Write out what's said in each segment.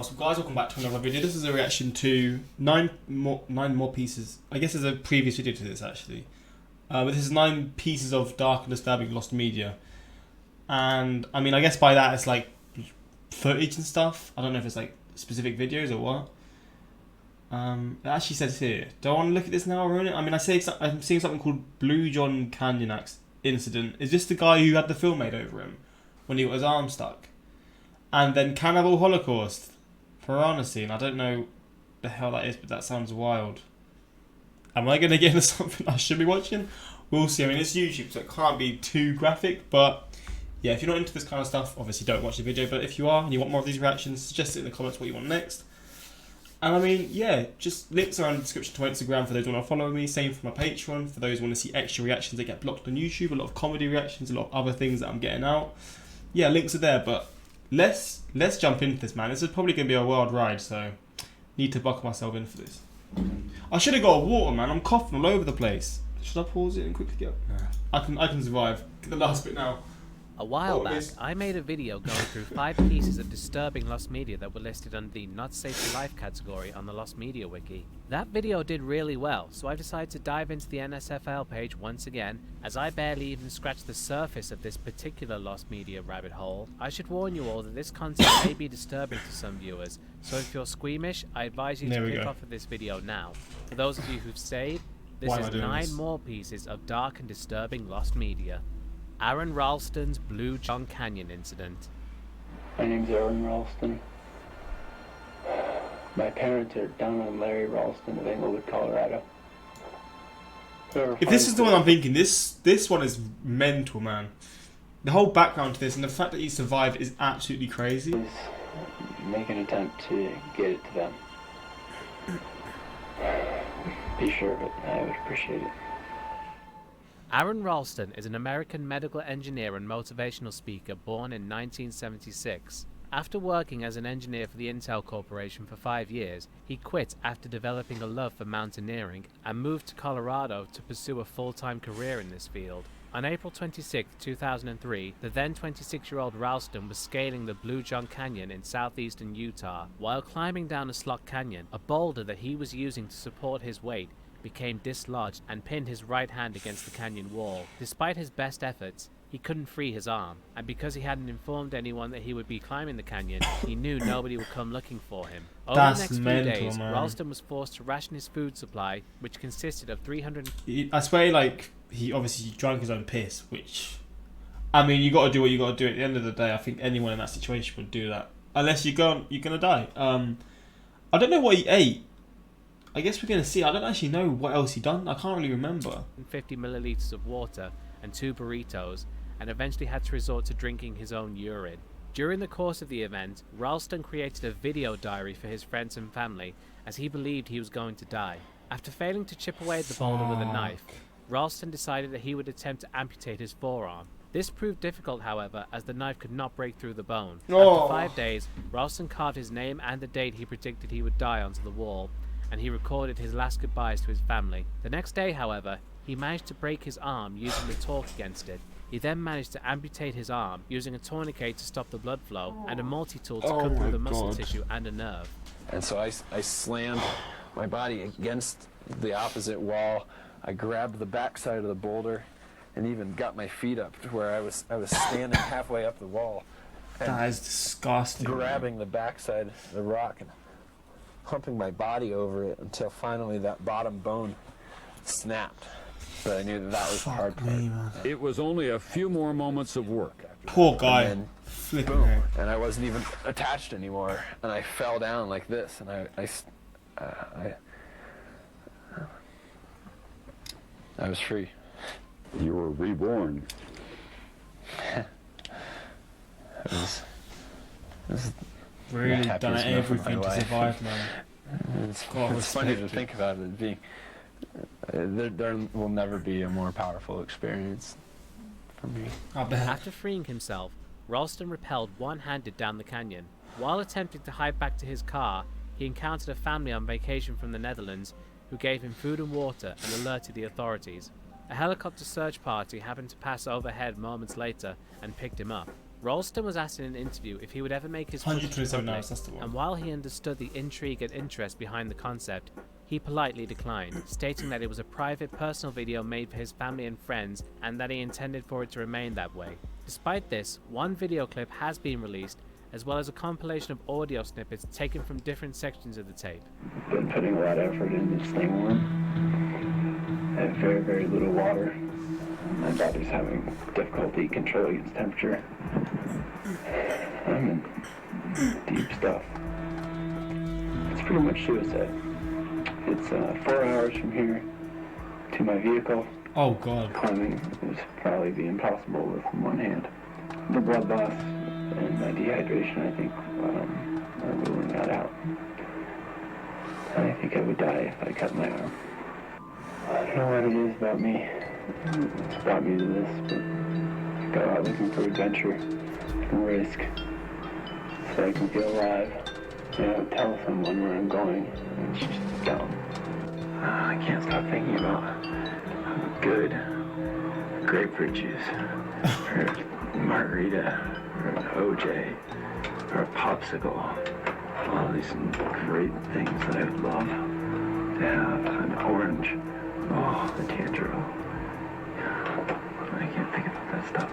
So guys, welcome back to another video. This is a reaction to nine more pieces. I guess there's a previous video to this actually. But this is 9 pieces of dark and disturbing lost media. And I mean, I guess by that it's like footage and stuff. I don't know if it's like specific videos or what. It actually says here, do I want to look at this now or ruin it? I mean, I'm seeing something called Blue John Canyon incident. Is this the guy who had the film made over him when he got his arm stuck? And then Cannibal Holocaust. Piranha scene. I don't know the hell that is, but that sounds wild. Am I going to get into something I should be watching? We'll see. I mean, it's YouTube, so it can't be too graphic, but yeah, if you're not into this kind of stuff, obviously don't watch the video, but if you are and you want more of these reactions, suggest it in the comments what you want next. And I mean, yeah, just links are in the description to my Instagram for those who want to follow me, same for my Patreon, for those who want to see extra reactions that get blocked on YouTube, a lot of comedy reactions, a lot of other things that I'm getting out. Yeah, links are there, but let's jump into this, man. This is probably going to be a wild ride, so need to buckle myself in for this. I should have got a water, man. I'm coughing all over the place. Should I pause it and quickly get up? I can survive. Get the last bit now. A while back, I made a video going through 5 pieces of disturbing lost media that were listed under the Not Safe for Life category on the Lost Media Wiki. That video did really well, so I decided to dive into the NSFL page once again, as I barely even scratched the surface of this particular lost media rabbit hole. I should warn you all that this content may be disturbing to some viewers, so if you're squeamish, I advise you to click off of this video now. For those of you who've stayed, this is 9 more pieces of dark and disturbing lost media. RALSTON'S Blue John Canyon incident. My name's ARON Ralston. My parents are Donna and Larry Ralston of Englewood, Colorado. If this is the one I'm thinking, this one is mental, man. The whole background to this and the fact that he survived is absolutely crazy. Make an attempt to get it to them. Be sure of it. I would appreciate it. ARON Ralston is an American medical engineer and motivational speaker born in 1976. After working as an engineer for the Intel Corporation for 5 years, he quit after developing a love for mountaineering and moved to Colorado to pursue a full-time career in this field. On April 26, 2003, the then 26-year-old Ralston was scaling the Blue John Canyon in southeastern Utah. While climbing down a slot canyon, a boulder that he was using to support his weight became dislodged and pinned his right hand against the canyon wall. Despite his best efforts, he couldn't free his arm, and because he hadn't informed anyone that he would be climbing the canyon, he knew nobody would come looking for him. Over the next few days, Ralston was forced to ration his food supply, which consisted of 300... I swear, like, he obviously drank his own piss, which... I mean, you got to do what you got to do. At the end of the day, I think anyone in that situation would do that. Unless you're going to die. I don't know what he ate. I guess we're going to see. I don't actually know what else he done. I can't really remember. 50 milliliters of water and 2 burritos, and eventually had to resort to drinking his own urine. During the course of the event, Ralston created a video diary for his friends and family, as he believed he was going to die. After failing to chip away at the boulder with a knife, Ralston decided that he would attempt to amputate his forearm. This proved difficult, however, as the knife could not break through the bone. After 5 days, Ralston carved his name and the date he predicted he would die onto the wall, and he recorded his last goodbyes to his family. The next day, however, he managed to break his arm using the torque against it. He then managed to amputate his arm using a tourniquet to stop the blood flow and a multi-tool to cut through the muscle tissue and a nerve. And so I slammed my body against the opposite wall. I grabbed the backside of the boulder and even got my feet up to where I was standing halfway up the wall. That is disgusting. Grabbing the backside of the rock and humping my body over it until finally that bottom bone snapped. But I knew that was the hard part. It was only a few more moments of work. Poor guy. Flipping boom, and I wasn't even attached anymore. And I fell down like this, and I was free. You were reborn. This really done everything to survive, man. It's funny to think about it being. There will never be a more powerful experience for me. After freeing himself, Ralston rappelled one-handed down the canyon. While attempting to hike back to his car, he encountered a family on vacation from the Netherlands who gave him food and water and alerted the authorities. A helicopter search party happened to pass overhead moments later and picked him up. Ralston was asked in an interview if he would ever make his 127 public, hours, that's the one. and while he understood the intrigue and interest behind the concept, he politely declined, stating that it was a private, personal video made for his family and friends and that he intended for it to remain that way. Despite this, one video clip has been released, as well as a compilation of audio snippets taken from different sections of the tape. Been putting a lot of effort into staying warm. I have very, very little water. My body's having difficulty controlling its temperature. I'm in deep stuff. It's pretty much suicide. It's 4 hours from here to my vehicle. Oh god. Climbing would probably be impossible with one hand. The blood loss and my dehydration, I think, are ruling that out. I think I would die if I cut my arm. I don't know what it is about me. It's brought me to this, but I go out looking for adventure and risk so I can feel alive. You know, tell someone where I'm going. It's just dumb. I can't stop thinking about good grapefruit juice, or margarita, or an OJ, or a popsicle. All these great things that I would love to have. An orange. Oh, the tangerine. I can't think about that stuff.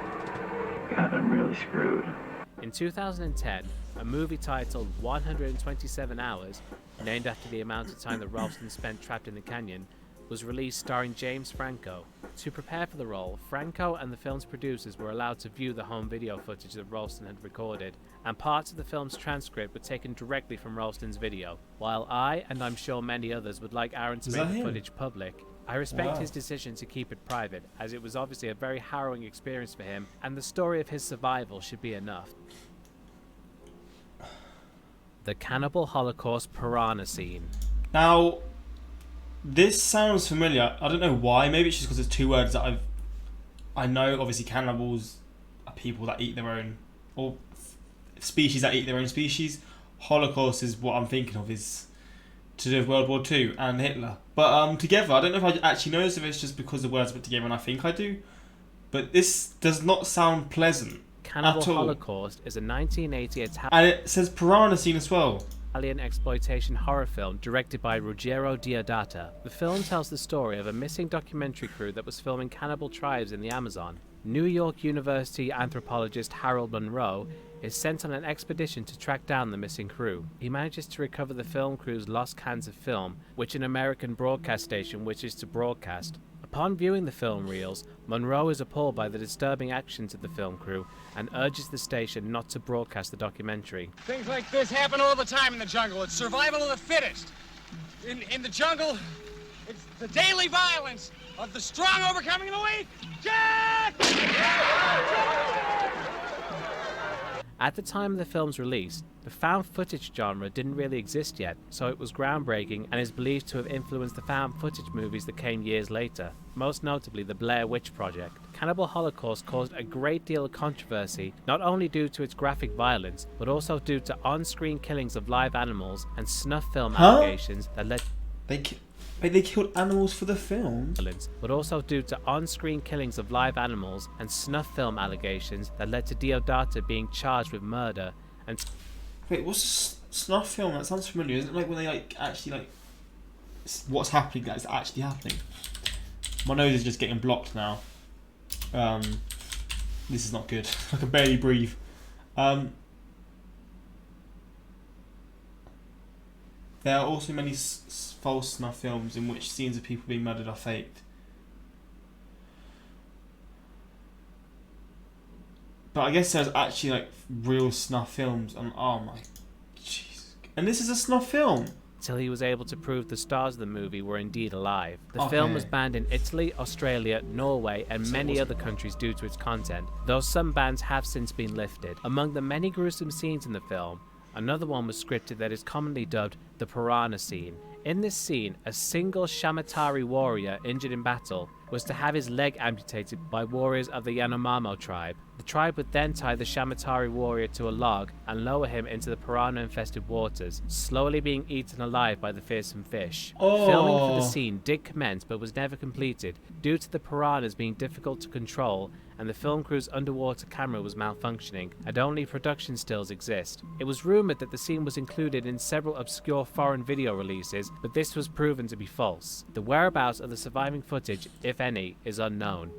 God, I'm really screwed. In 2010, a movie titled 127 Hours, named after the amount of time that Ralston spent trapped in the canyon, was released starring James Franco. To prepare for the role, Franco and the film's producers were allowed to view the home video footage that Ralston had recorded, and parts of the film's transcript were taken directly from Ralston's video. While I, and I'm sure many others, would like Aaron to make the footage public, I respect his decision to keep it private, as it was obviously a very harrowing experience for him, and the story of his survival should be enough. The Cannibal Holocaust Piranha Scene. Now, this sounds familiar. I don't know why. Maybe it's just because it's two words that I know. Obviously, cannibals are people that eat their own, or species that eat their own species. Holocaust is what I'm thinking of, is to do with World War II and Hitler. But together, I don't know if I actually know this, if it's just because the words are put together, and I think I do. But this does not sound pleasant. Cannibal Holocaust is a 1980 and it says Piranha Scene as well. Italian exploitation horror film directed by Ruggero Deodato. The film tells the story of a missing documentary crew that was filming cannibal tribes in the Amazon. New York University anthropologist Harold Monroe is sent on an expedition to track down the missing crew. He manages to recover the film crew's lost cans of film, which an American broadcast station wishes to broadcast. Upon viewing the film reels, Monroe is appalled by the disturbing actions of the film crew and urges the station not to broadcast the documentary. Things like this happen all the time in the jungle. It's survival of the fittest. In the jungle, it's the daily violence of the strong overcoming the weak. Jack! At the time of the film's release, the found footage genre didn't really exist yet, so it was groundbreaking and is believed to have influenced the found footage movies that came years later, most notably the Blair Witch Project. Cannibal Holocaust caused a great deal of controversy, not only due to its graphic violence, but also due to on-screen killings of live animals and snuff film allegations that led... They killed animals for the film? But also due to on-screen killings of live animals and snuff film allegations that led to Deodato being charged with murder and... Wait, what's a snuff film? That sounds familiar. Isn't it like when they actually what's happening that is actually happening? My nose is just getting blocked now. This is not good. I can barely breathe. There are also many false snuff films in which scenes of people being murdered are faked. But I guess there's actually like real snuff films, and oh my jeez. And this is a snuff film? Until he was able to prove the stars of the movie were indeed alive. The film was banned in Italy, Australia, Norway and many other countries due to its content, though some bans have since been lifted. Among the many gruesome scenes in the film, another one was scripted that is commonly dubbed the Piranha Scene. In this scene, a single Shamatari warrior injured in battle was to have his leg amputated by warriors of the Yanomamo tribe. The tribe would then tie the Shamatari warrior to a log and lower him into the piranha-infested waters, slowly being eaten alive by the fearsome fish. Filming for the scene did commence but was never completed due to the piranhas being difficult to control and the film crew's underwater camera was malfunctioning, and only production stills exist. It was rumoured that the scene was included in several obscure foreign video releases, but this was proven to be false. The whereabouts of the surviving footage, if any, is unknown.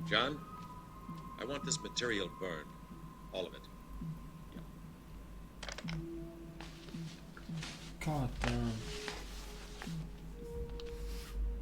John, I want this material burned. All of it. God damn.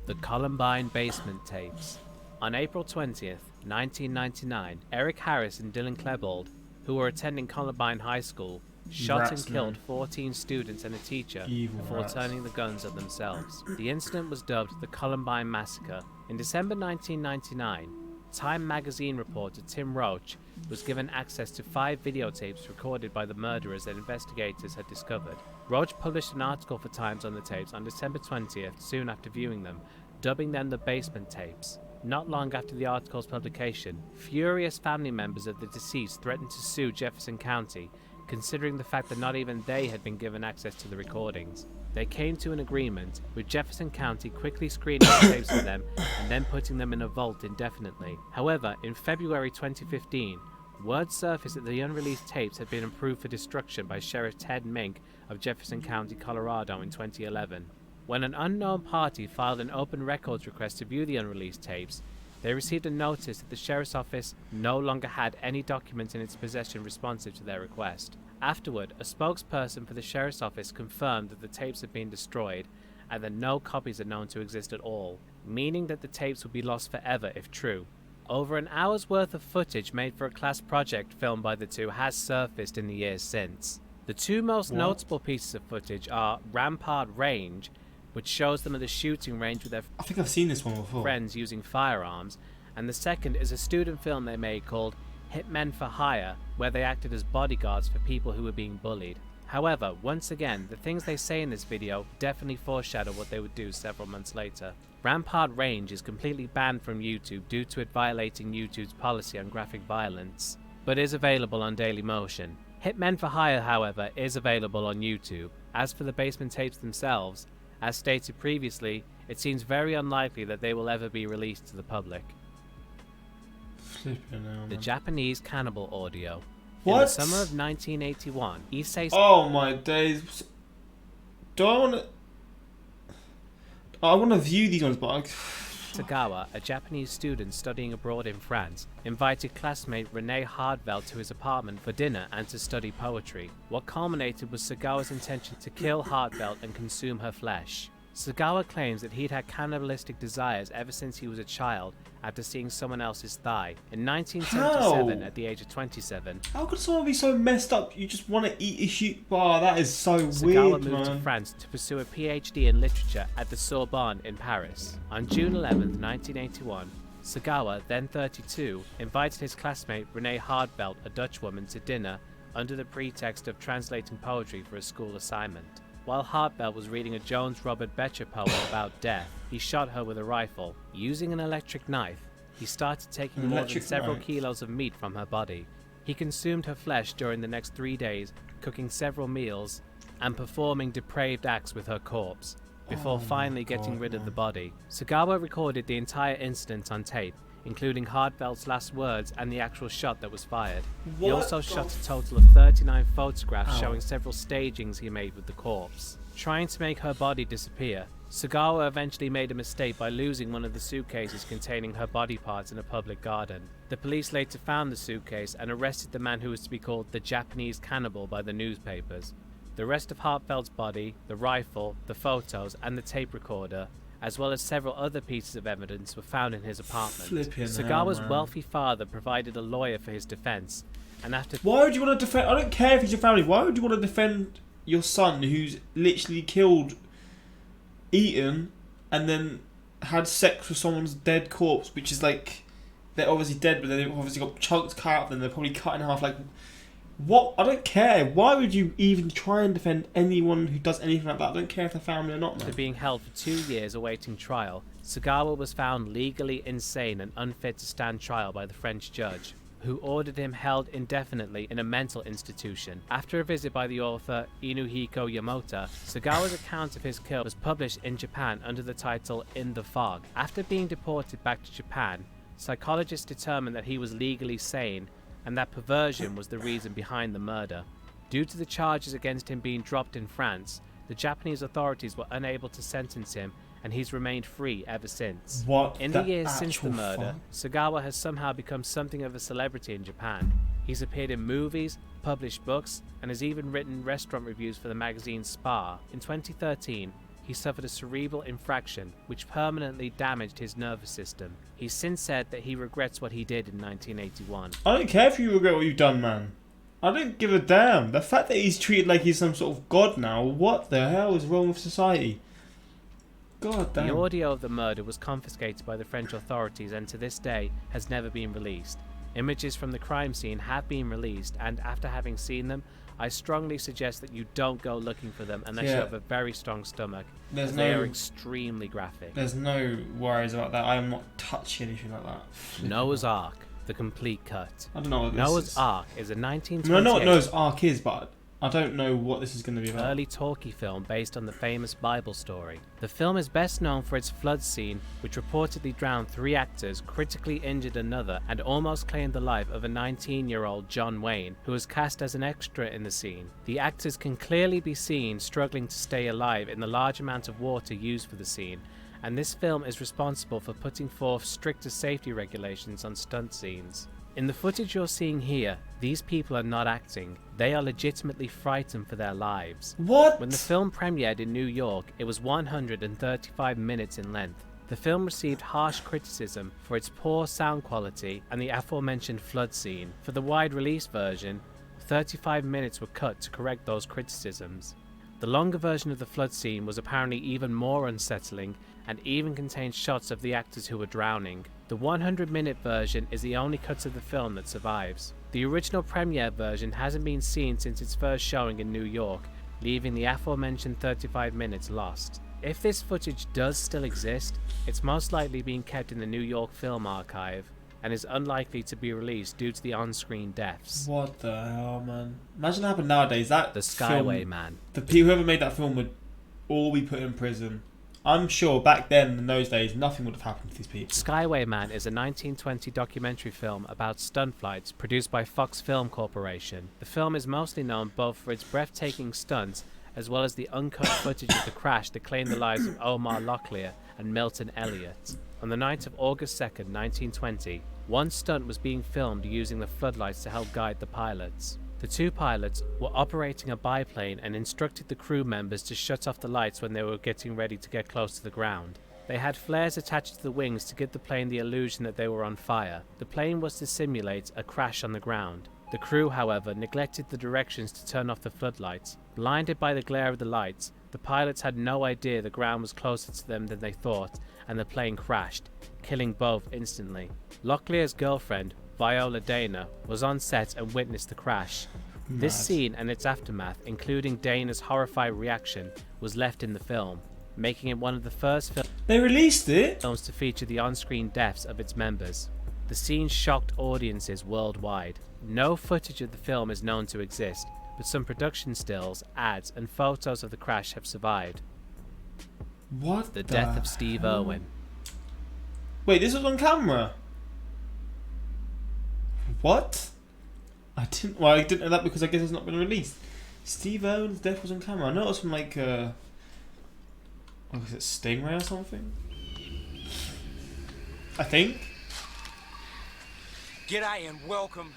The Columbine basement tapes. On April 20th, 1999, Eric Harris and Dylan Klebold, who were attending Columbine High School, shot Rats, and killed man. 14 students and a teacher Evil before rats. turning the guns at themselves. The incident was dubbed the Columbine Massacre. In December 1999, Time magazine reporter Tim Roach was given access to 5 videotapes recorded by the murderers that investigators had discovered. Roach published an article for Times on the tapes on December 20th, soon after viewing them, dubbing them the basement tapes. Not long after the article's publication, furious family members of the deceased threatened to sue Jefferson County, considering the fact that not even they had been given access to the recordings. They came to an agreement, with Jefferson County quickly screening the tapes for them and then putting them in a vault indefinitely. However, in February 2015, word surfaced that the unreleased tapes had been approved for destruction by Sheriff Ted Mink of Jefferson County, Colorado in 2011. When an unknown party filed an open records request to view the unreleased tapes, they received a notice that the Sheriff's Office no longer had any document in its possession responsive to their request. Afterward, a spokesperson for the Sheriff's Office confirmed that the tapes had been destroyed and that no copies are known to exist at all, meaning that the tapes would be lost forever if true. Over an hour's worth of footage made for a class project filmed by the two has surfaced in the years since. The two most notable pieces of footage are Rampart Range, which shows them at the shooting range with their I think I've seen this one before. friends using firearms, and the second is a student film they made called Hitmen for Hire, where they acted as bodyguards for people who were being bullied. However, once again, the things they say in this video definitely foreshadow what they would do several months later. Rampart Range is completely banned from YouTube due to it violating YouTube's policy on graphic violence, but is available on Dailymotion. Hitmen for Hire, however, is available on YouTube. As for the basement tapes themselves, as stated previously, it seems very unlikely that they will ever be released to the public. Flipping hell, The man. Japanese Cannibal audio. What? In the summer of 1981, Issei Oh my days. Do I want to... I want to view these ones, but I... Sagawa, a Japanese student studying abroad in France, invited classmate Rene Hardveld to his apartment for dinner and to study poetry. What culminated was Sagawa's intention to kill Hardveld and consume her flesh. Sagawa claims that he'd had cannibalistic desires ever since he was a child after seeing someone else's thigh. In 1977, How? at the age of 27, How could someone be so messed up? You just want to eat a shoot. Wow, that is so Sagawa weird, moved to man. France to pursue a PhD in literature at the Sorbonne in Paris. On June 11, 1981, Sagawa, then 32, invited his classmate Rene Hardveld, a Dutch woman, to dinner under the pretext of translating poetry for a school assignment. While Hardveld was reading a Jones Robert Becher poem about death, he shot her with a rifle. Using an electric knife, he started taking more than several kilos of meat from her body. He consumed her flesh during the next 3 days, cooking several meals and performing depraved acts with her corpse, before finally getting rid of the body. Sagawa recorded the entire incident on tape, including Hardveld's last words and the actual shot that was fired. He also shot a total of 39 photographs showing several stagings he made with the corpse. Trying to make her body disappear, Sagawa eventually made a mistake by losing one of the suitcases containing her body parts in a public garden. The police later found the suitcase and arrested the man who was to be called the Japanese Cannibal by the newspapers. The rest of Hardveld's body, the rifle, the photos, and the tape recorder, as well as several other pieces of evidence, were found in his apartment. Flipping Sagawa's hell, man. wealthy father provided a lawyer for his defense, and after Why would you want to defend... I don't care if he's your family. Why would you want to defend your son who's literally killed, eaten, and then had sex with someone's dead corpse, which is like... They're obviously dead, but they've obviously got chunks cut out of them. They're probably cut in half. Like, what? I don't care. Why would you even try and defend anyone who does anything like that? I don't care if they're family or not, man. After being held for 2 years awaiting trial, Sagawa was found legally insane and unfit to stand trial by the French judge. who ordered him held indefinitely in a mental institution. After a visit by the author Inuhiko Yamota, Sagawa's account of his kill was published in Japan under the title In the Fog. After being deported back to Japan, psychologists determined that he was legally sane and that perversion was the reason behind the murder. Due to the charges against him being dropped in France, the Japanese authorities were unable to sentence him, and he's remained free ever since. In the years since the murder, Sagawa has somehow become something of a celebrity in Japan. He's appeared in movies, published books, and has even written restaurant reviews for the magazine Spa. In 2013, he suffered a cerebral infraction which permanently damaged his nervous system. He's since said that he regrets what he did in 1981. I don't care if you regret what you've done, man. I don't give a damn. The fact that he's treated like he's some sort of god now, what the hell is wrong with society? God damn. The audio of the murder was confiscated by the French authorities and to this day has never been released. Images from the crime scene have been released, and after having seen them, I strongly suggest that you don't go looking for them unless you have a very strong stomach. They are extremely graphic. There's no worries about that. I am not touching anything like that. Noah's Ark, the complete cut. I don't know what this Noah's is. Ark is a 1928... I know what Noah's Ark is, but I don't know what this is going to be about. Early talkie film based on the famous Bible story. The film is best known for its flood scene, which reportedly drowned 3 actors, critically injured another, and almost claimed the life of a 19-year-old John Wayne, who was cast as an extra in the scene. The actors can clearly be seen struggling to stay alive in the large amount of water used for the scene, and this film is responsible for putting forth stricter safety regulations on stunt scenes. In the footage you're seeing here, these people are not acting. They are legitimately frightened for their lives. What? When the film premiered in New York, it was 135 minutes in length. The film received harsh criticism for its poor sound quality and the aforementioned flood scene. For the wide release version, 35 minutes were cut to correct those criticisms. The longer version of the flood scene was apparently even more unsettling and even contained shots of the actors who were drowning. The 100-minute version is the only cut of the film that survives. The original premiere version hasn't been seen since its first showing in New York, leaving the aforementioned 35 minutes lost. If this footage does still exist, it's most likely being kept in the New York Film Archive and is unlikely to be released due to the on-screen deaths. What the hell, man? Imagine what happened nowadays. That The Skyway Man. The people whoever made that film would all be put in prison. I'm sure back then, in those days, nothing would have happened to these people. Skyway Man is a 1920 documentary film about stunt flights produced by Fox Film Corporation. The film is mostly known both for its breathtaking stunts as well as the uncut footage of the crash that claimed the lives of Omar Locklear and Milton Elliott. On the night of August 2nd, 1920, one stunt was being filmed using the floodlights to help guide the pilots. The 2 pilots were operating a biplane and instructed the crew members to shut off the lights when they were getting ready to get close to the ground. They had flares attached to the wings to give the plane the illusion that they were on fire. The plane was to simulate a crash on the ground. The crew, however, neglected the directions to turn off the floodlights. Blinded by the glare of the lights, the pilots had no idea the ground was closer to them than they thought, and the plane crashed, killing both instantly. Locklear's girlfriend, Viola Dana, was on set and witnessed the crash. This scene and its aftermath, including Dana's horrified reaction, was left in the film, making it one of the first They released it? films to feature the on-screen deaths of its members. The scene shocked audiences worldwide. No footage of the film is known to exist, but some production stills, ads, and photos of the crash have survived. What The death of Steve Irwin. Wait, this was on camera? What? I didn't know that because I guess it's not been released. Steve Irwin's death was on camera. I know it was from like what was it, Stingray or something? I think. G'day and welcome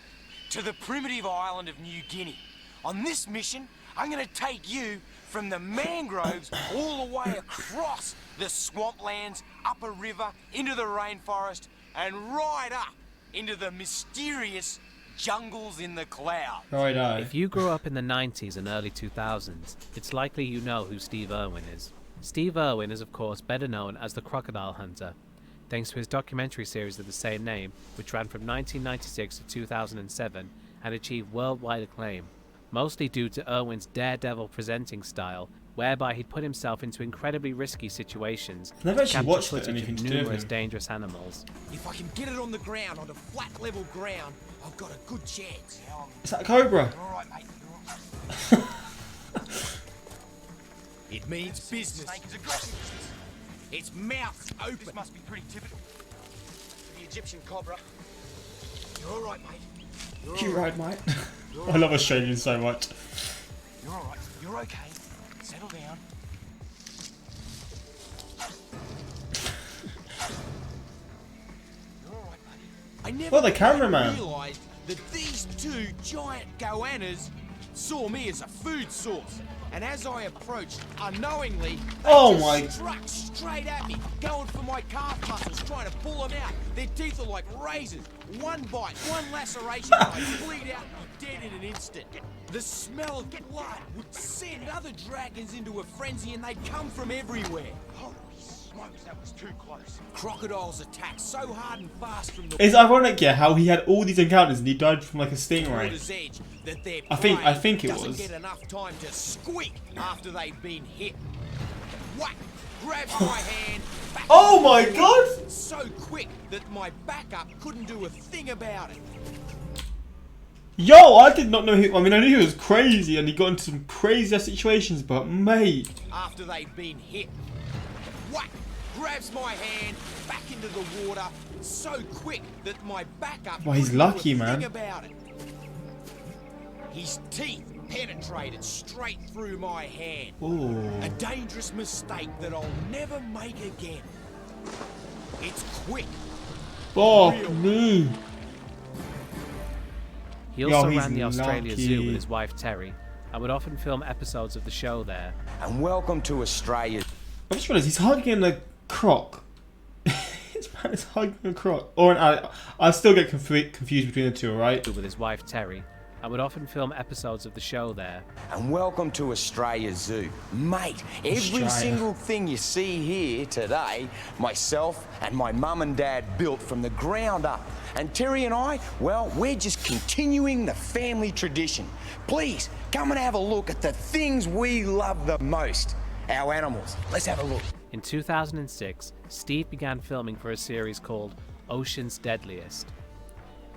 to the primitive island of New Guinea. On this mission, I'm going to take you from the mangroves all the way across the swamplands, up a river, into the rainforest, and right up into the mysterious jungles in the clouds. Righto. If you grew up in the 90s and early 2000s, it's likely you know who Steve Irwin is. Steve Irwin is of course better known as the Crocodile Hunter, thanks to his documentary series of the same name, which ran from 1996 to 2007 and achieved worldwide acclaim. Mostly due to Irwin's daredevil presenting style, whereby he'd put himself into incredibly risky situations I've never to actually capture watched footage anything of to do with numerous him. dangerous animals. If I can get it on the ground, on a flat level ground, I've got a good chance. Is that a cobra? You're all right, mate. You're all right. It means business. Snake is aggressive. Its mouth's open. This must be pretty typical for the Egyptian cobra. You're all right, mate. You're You all right, mate? I love Australians so much. You're all right. You're okay. Settle down. You're all right, buddy. I never Well, the cameraman. realised that these two giant goannas saw me as a food source. And as I approached, unknowingly, they Oh just my- struck straight at me, going for my calf muscles, trying to pull them out. Their teeth are like razors. One bite, one laceration, and I bleed out and be dead in an instant. The smell of blood would send other dragons into a frenzy, and they'd come from everywhere. Holy smokes, that was too close. Crocodiles attack so hard and fast from the It's ironic, yeah, how he had all these encounters and he died from like a stingray. water's edge that their I think prey it doesn't was. get enough time to squeak after they've been hit. Whack! Grabs my hand. back Oh into my the God! water, so quick that my backup couldn't do a thing about it. Yo, I did not know I mean, I knew he was crazy and he got into some crazy situations, but mate. After they've been hit. Whack! Grabs my hand back into the water so quick that my backup Well, he's couldn't do lucky, a man. thing about it. His teeth penetrated straight through my hand. Ooh. A dangerous mistake that I'll never make again. It's quick. Fuck me. He Yo, also he's ran the Australia Zoo lucky. with his wife Terry, and would often film episodes of the show there. And welcome to Australia. I just realised he's hugging a croc. This man is hugging a croc. Or an I still get confused between the two, alright? With his wife Terry, and would often film episodes of the show there. And welcome to Australia Zoo. Mate, every Australia. single thing you see here today, myself and my mum and dad built from the ground up. And Terry and I, well, we're just continuing the family tradition. Please, come and have a look at the things we love the most. Our animals. Let's have a look. In 2006, Steve began filming for a series called Ocean's Deadliest.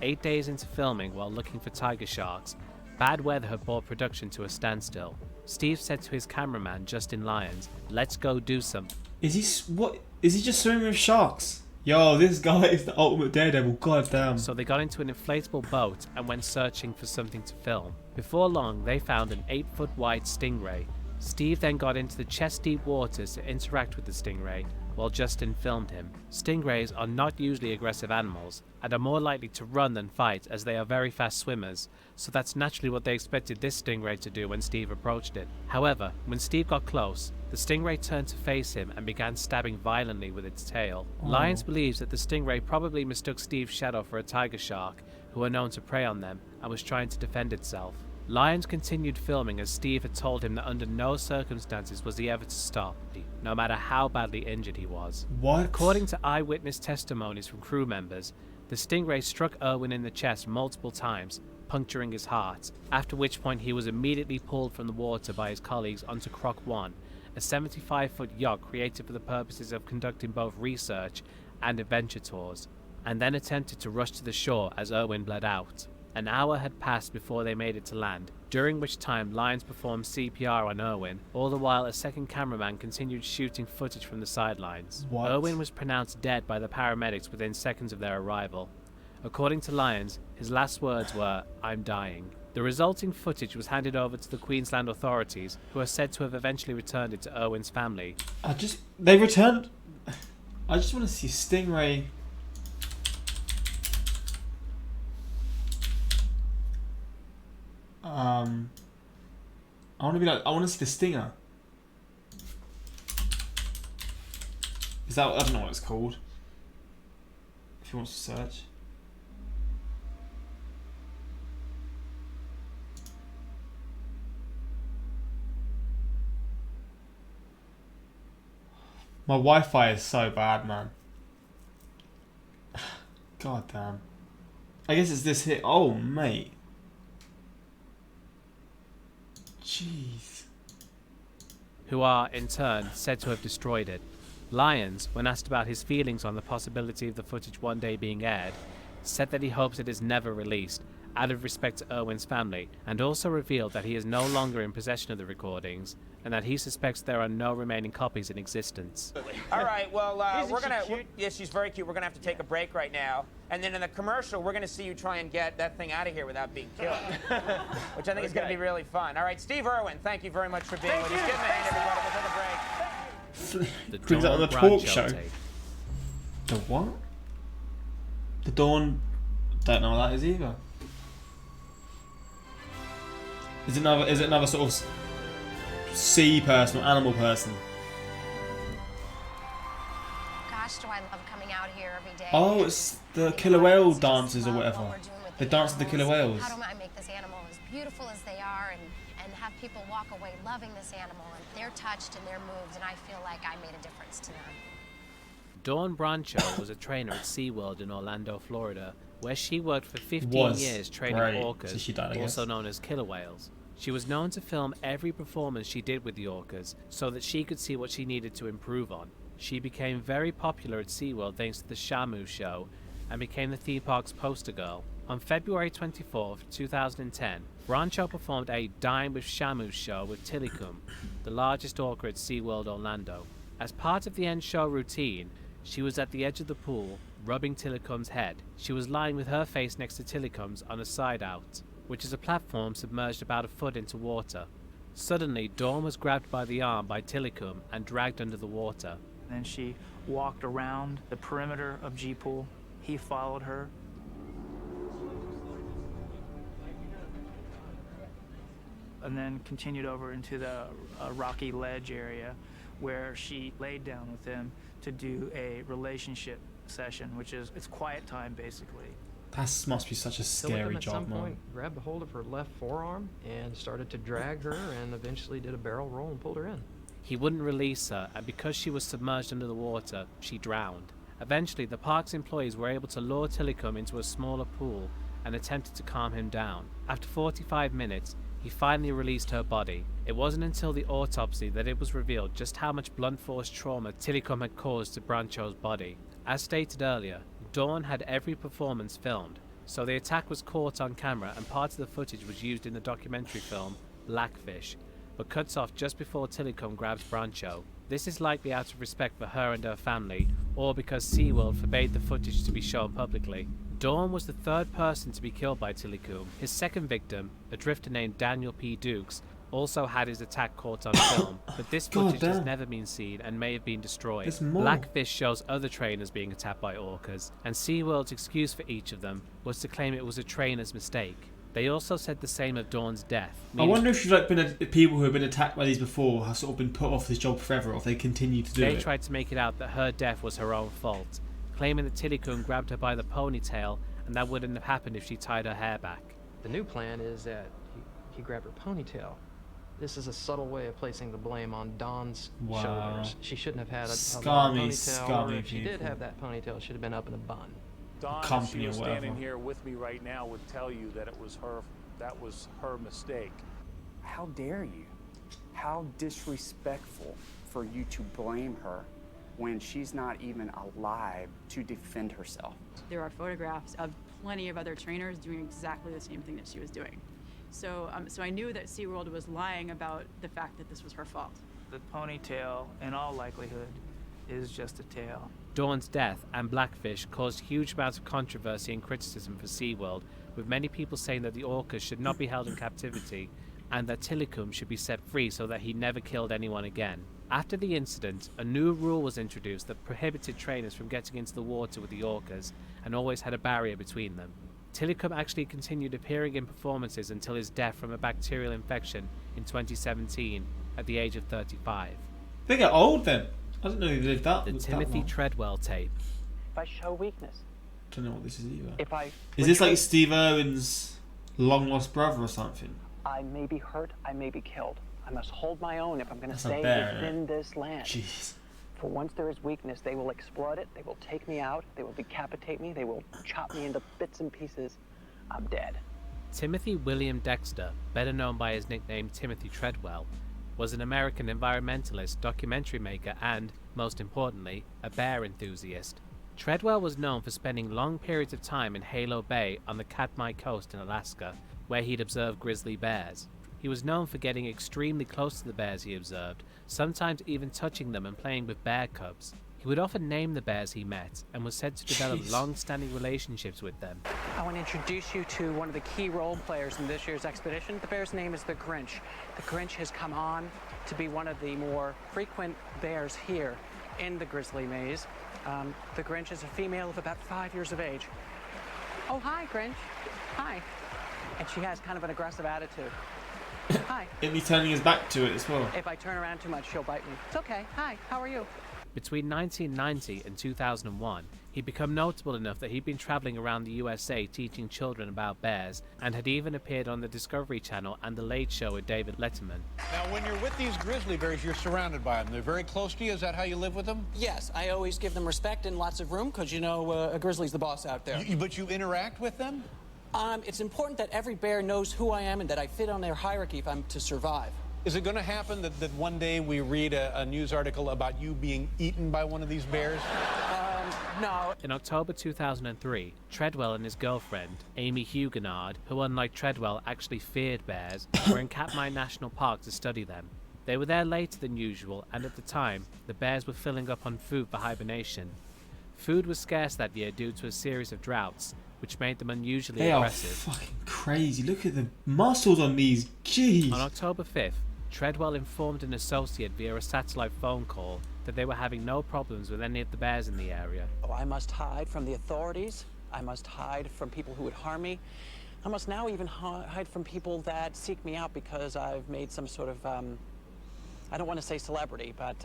8 days into filming while looking for tiger sharks, bad weather had brought production to a standstill. Steve said to his cameraman Justin Lyons, "Let's go do something." Is he just swimming with sharks? Yo, this guy is the ultimate daredevil, goddamn. So they got into an inflatable boat and went searching for something to film. Before long, they found an 8-foot wide stingray. Steve then got into the chest-deep waters to interact with the stingray, while Justin filmed him. Stingrays are not usually aggressive animals, and are more likely to run than fight as they are very fast swimmers, so that's naturally what they expected this stingray to do when Steve approached it. However, when Steve got close, the stingray turned to face him and began stabbing violently with its tail. Lyons believes that the stingray probably mistook Steve's shadow for a tiger shark, who are known to prey on them, and was trying to defend itself. Lyons continued filming as Steve had told him that under no circumstances was he ever to stop, no matter how badly injured he was. What? According to eyewitness testimonies from crew members, the stingray struck Irwin in the chest multiple times, puncturing his heart, after which point he was immediately pulled from the water by his colleagues onto Croc 1, a 75-foot yacht created for the purposes of conducting both research and adventure tours, and then attempted to rush to the shore as Irwin bled out. An hour had passed before they made it to land, during which time Lyons performed CPR on Irwin, all the while a second cameraman continued shooting footage from the sidelines. What? Irwin was pronounced dead by the paramedics within seconds of their arrival. According to Lyons, his last words were, "I'm dying." The resulting footage was handed over to the Queensland authorities, who are said to have eventually returned it to Irwin's family. They returned. I just want to see stingray. I want to be like. I want to see the stinger. Is that? I don't know what it's called. If he wants to search. My Wi-Fi is so bad, man. God damn. I guess it's this here. Oh, mate. Jeez. who are, in turn, said to have destroyed it. Lyons, when asked about his feelings on the possibility of the footage one day being aired, said that he hopes it is never released, out of respect to Irwin's family, and also revealed that he is no longer in possession of the recordings, and that he suspects there are no remaining copies in existence. All right, well, yeah, she's very cute. We're gonna have to take a break right now, and then in the commercial, we're gonna see you try and get that thing out of here without being killed, which I think is gonna be really fun. All right, Steve Irwin, thank you very much for being with us. Give him a hand, everybody. We'll take a break. Brings that on the talk show. The what? The Dawn. Don't know what that is either. Is it another sort of sea person or animal person? Gosh, do I love coming out here every day. Oh, it's the killer whale dancers or whatever. They dance with the killer whales. How do I make this animal as beautiful as they are and have people walk away loving this animal, and they're touched and they're moved, and I feel like I made a difference to them. Dawn BRANCHEAU was a trainer at SeaWorld in Orlando, Florida, where she worked for 15 years training orcas, also known as killer whales. She was known to film every performance she did with the orcas so that she could see what she needed to improve on. She became very popular at SeaWorld thanks to the Shamu show and became the theme park's poster girl. On February 24, 2010, BRANCHEAU performed a Dine with Shamu show with Tilikum, the largest orca at SeaWorld Orlando. As part of the end show routine, she was at the edge of the pool, rubbing Tilikum's head. She was lying with her face next to Tilikum's on a side out, which is a platform submerged about a foot into water. Suddenly, Dawn was grabbed by the arm by Tilikum and dragged under the water. Then she walked around the perimeter of G-Pool. He followed her. And then continued over into the rocky ledge area where she laid down with him to do a relationship session, which is, it's quiet time basically. That must be such a scary job, at some man. point grabbed a hold of her left forearm and started to drag her and eventually did a barrel roll and pulled her in. He wouldn't release her, and because she was submerged under the water, she drowned. Eventually, the park's employees were able to lure Tilikum into a smaller pool and attempted to calm him down. After 45 minutes, he finally released her body. It wasn't until the autopsy that it was revealed just how much blunt force trauma Tilikum had caused to BRANCHEAU's body. As stated earlier, Dawn had every performance filmed, so the attack was caught on camera and part of the footage was used in the documentary film Blackfish, but cuts off just before Tilikum grabs BRANCHEAU. This is likely out of respect for her and her family, or because SeaWorld forbade the footage to be shown publicly. Dawn was the third person to be killed by Tilikum. His second victim, a drifter named Daniel P. Dukes, also had his attack caught on film, but this footage has never been seen and may have been destroyed. Blackfish shows other trainers being attacked by orcas, and SeaWorld's excuse for each of them was to claim it was a trainer's mistake. They also said the same of Dawn's death. I wonder if people who have been attacked by these before have sort of been put off this job forever, or if they continue to do it. They tried to make it out that her death was her own fault, claiming that Tilikum grabbed her by the ponytail and that wouldn't have happened if she tied her hair back. The new plan is that he grabbed her ponytail. This is a subtle way of placing the blame on Dawn's shoulders. She shouldn't have had a ponytail, or if she did have that ponytail, it should have been up in a bun. Dawn, if she was standing here with me right now, would tell you that that was her mistake. How dare you? How disrespectful for you to blame her when she's not even alive to defend herself. There are photographs of plenty of other trainers doing exactly the same thing that she was doing. So I knew that SeaWorld was lying about the fact that this was her fault. The ponytail, in all likelihood, is just a tail. Dawn's death and Blackfish caused huge amounts of controversy and criticism for SeaWorld, with many people saying that the orcas should not be held in captivity and that Tilikum should be set free so that he never killed anyone again. After the incident, a new rule was introduced that prohibited trainers from getting into the water with the orcas and always had a barrier between them. Tilikum actually continued appearing in performances until his death from a bacterial infection in 2017 at the age of 35. They get old then. I didn't know they lived that. The Timothy Treadwell tape. If I show weakness. I don't know what this is either. Is this like Steve Irwin's long lost brother or something? I may be hurt, I may be killed. I must hold my own if I'm going to stay within this land. Jeez. For once there is weakness, they will exploit it, they will take me out, they will decapitate me, they will chop me into bits and pieces. I'm dead. Timothy William Dexter, better known by his nickname Timothy Treadwell, was an American environmentalist, documentary maker, and, most importantly, a bear enthusiast. Treadwell was known for spending long periods of time in Halo Bay on the Katmai coast in Alaska, where he'd observed grizzly bears. He was known for getting extremely close to the bears he observed, sometimes even touching them and playing with bear cubs. He would often name the bears he met and was said to develop long-standing relationships with them. I want to introduce you to one of the key role players in this year's expedition. The bear's name is the Grinch. The Grinch has come on to be one of the more frequent bears here in the grizzly maze. The Grinch is a female of about 5 years of age. Oh, hi, Grinch. Hi. And she has kind of an aggressive attitude. Hi. Isn't he turning his back to it as well? If I turn around too much, she'll bite me. It's okay. Hi, how are you? Between 1990 and 2001, he'd become notable enough that he'd been traveling around the USA teaching children about bears, and had even appeared on the Discovery Channel and The Late Show with David Letterman. Now, when you're with these grizzly bears, you're surrounded by them. They're very close to you. Is that how you live with them? Yes, I always give them respect and lots of room because, you know, a grizzly's the boss out there. But you interact with them? It's important that every bear knows who I am and that I fit on their hierarchy if I'm to survive. Is it going to happen that one day we read a news article about you being eaten by one of these bears? No. In October 2003, Treadwell and his girlfriend, Amy Huguenard, who unlike Treadwell actually feared bears, were in Katmai National Park to study them. They were there later than usual, and at the time, the bears were filling up on food for hibernation. Food was scarce that year due to a series of droughts, which made them unusually aggressive. They are fucking crazy. Look at the muscles on these. Jeez. On October 5th, Treadwell informed an associate via a satellite phone call that they were having no problems with any of the bears in the area. Oh, I must hide from the authorities. I must hide from people who would harm me. I must now even hide from people that seek me out because I've made some sort of, I don't want to say celebrity, but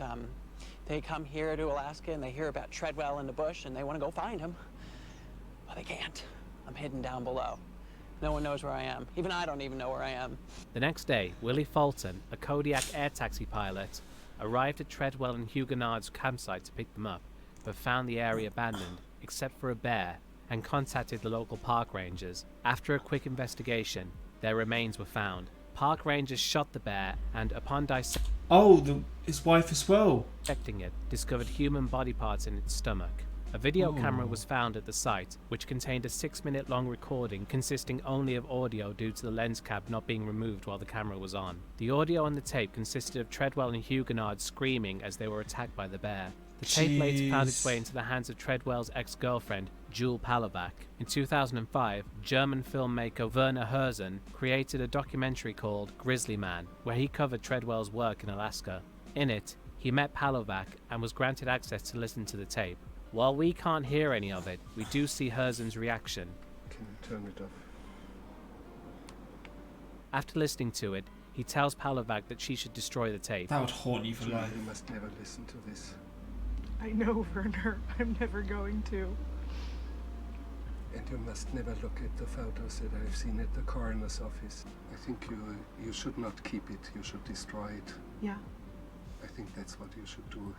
they come here to Alaska and they hear about Treadwell in the bush and they want to go find him. But they can't. I'm hidden down below. No one knows where I am. Even I don't even know where I am. The next day, Willie Fulton, a Kodiak air taxi pilot, arrived at Treadwell and Huguenard's campsite to pick them up, but found the area abandoned, except for a bear, and contacted the local park rangers. After a quick investigation, their remains were found. Park rangers shot the bear and, upon dissecting his wife as well, it, discovered human body parts in its stomach. A video camera was found at the site, which contained a 6-minute long recording consisting only of audio due to the lens cap not being removed while the camera was on. The audio on the tape consisted of Treadwell and Huguenard screaming as they were attacked by the bear. The tape later found its way into the hands of Treadwell's ex-girlfriend, Jule Palovac. In 2005, German filmmaker Werner Herzog created a documentary called Grizzly Man, where he covered Treadwell's work in Alaska. In it, he met Palovac and was granted access to listen to the tape. While we can't hear any of it, we do see Herzog's reaction. Can you turn it off? After listening to it, he tells Palovac that she should destroy the tape. That would haunt you for life. You must never listen to this. I know, Werner. I'm never going to. And you must never look at the photos that I've seen at the coroner's office. I think you should not keep it. You should destroy it. Yeah. I think that's what you should do.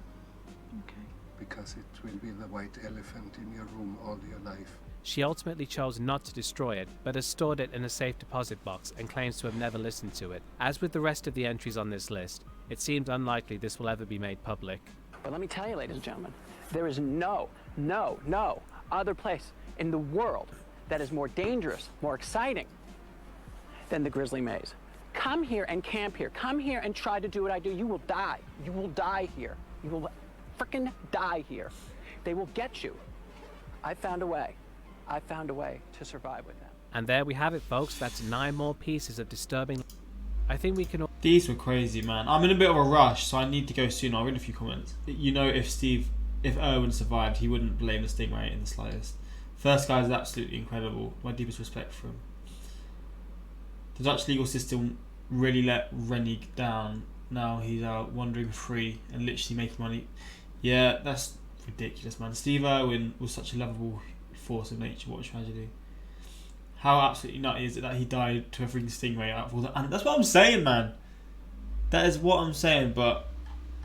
Okay. Because it will be the white elephant in your room all your life. She ultimately chose not to destroy it, but has stored it in a safe deposit box and claims to have never listened to it. As with the rest of the entries on this list, it seems unlikely this will ever be made public. But let me tell you, ladies and gentlemen, there is no other place in the world that is more dangerous, more exciting than the Grizzly Maze. Come here and camp here. Come here and try to do what I do. You will die. You will die here. You will frickin' die here. They will get you. I found a way. I found a way to survive with them. And there we have it, folks. That's 9 more pieces of disturbing. I think we can. These were crazy, man. I'm in a bit of a rush, so I need to go soon. I'll read a few comments. You know, if Erwin survived, he wouldn't blame the stingray in the slightest. First guy is absolutely incredible. My deepest respect for him. The Dutch legal system really let Rennie down. Now he's out wandering free and literally making money. Yeah, that's ridiculous, man. Steve Irwin was such a lovable force of nature. What a tragedy. How absolutely nutty is it that he died to a freaking stingray out of all that? And that's what I'm saying, man. That is what I'm saying. But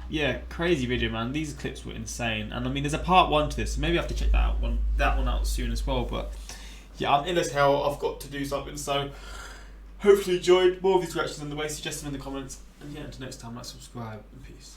yeah, crazy video, man. These clips were insane. And I mean, there's a part 1 to this, so maybe I have to check that one out soon as well. But yeah, I'm ill as hell. I've got to do something. So hopefully you enjoyed more of these reactions and the way you suggest them in the comments. And yeah, until next time, like, subscribe, and peace.